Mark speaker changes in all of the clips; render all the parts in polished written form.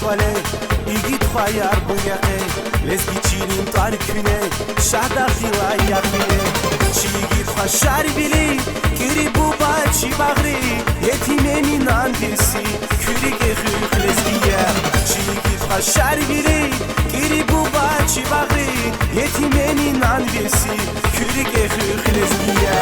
Speaker 1: خاله ایگید خواهیار بویقه لزگی چیرین تارکونه شهده خیلای یقینه چیگید خواه شر بیلی گیری بوبا چی بغری یتیمه می نان بیرسی küri gexux lezgiye çiğit xaşar biri giri buba çibağri yetimeni nan besi küri gexux lezgiye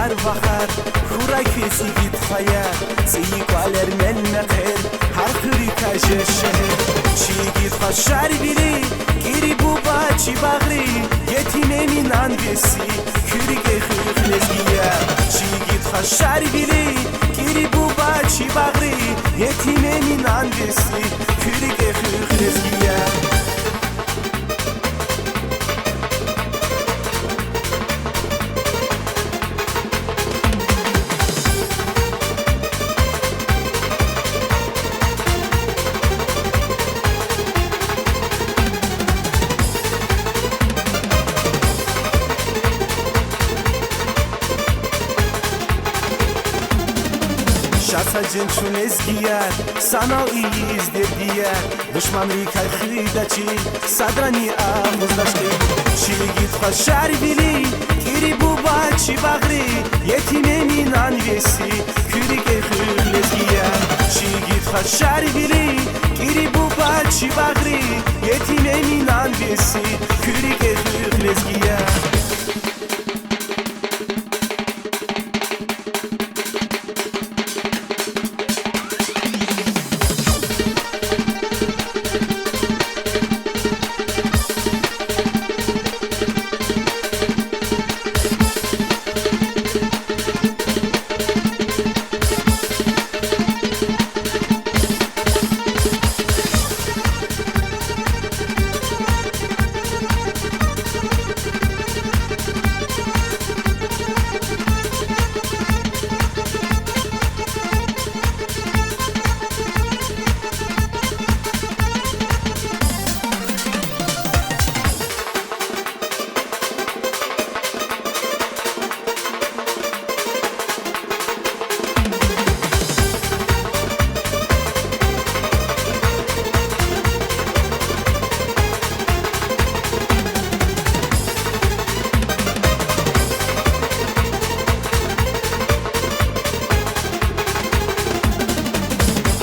Speaker 1: yar bakar Kura kesi git hayal Seyi kaler men meqer Har kuri kaje şehir Çi git haşar biri Giri buba çi bağri Yetime minan besi Küri gexux lezgiye Çi git haşar biri Giri buba çi bağri Yetime minan besi Küri gexux lezgiye Şasacın çun ezgiyer Sana iyiyiz dediyer Düşman rikay xridaçi Sadrani ağızdaşki Çi git xaşar bili Giri buba çi bağri Yetime minan vesi Küri gexux lezgiyer Çi git xaşar bili Giri buba çi bağri Yetime minan vesi Küri gexux lezgiyer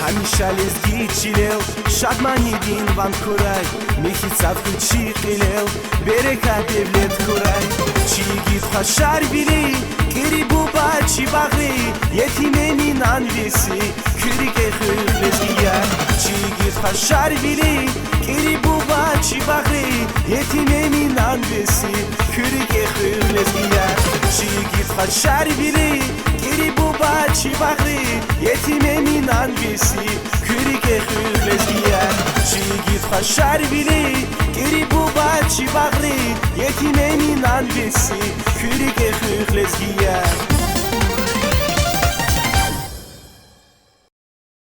Speaker 1: همیشه لزگی چیلیو شادمانی دین وان کورای میخی صفحه چی قیلیو برکت devlet کورای چی گید خشار بیلی گیری بوبا چی باغری یتیمه نان ویسی küri gexux lezgiye چی گید خشار بیلی گیری بوبا چی باغری یتیمه نان ویسی küri gexux lezgiye چی گید خشار بیلی گیری بوبا چی باغری یتیمه نان ویسی küri gexux lezgiye çi git xaşar bili giri buba çi bağri yetime minan vesi küri gexux lezgiye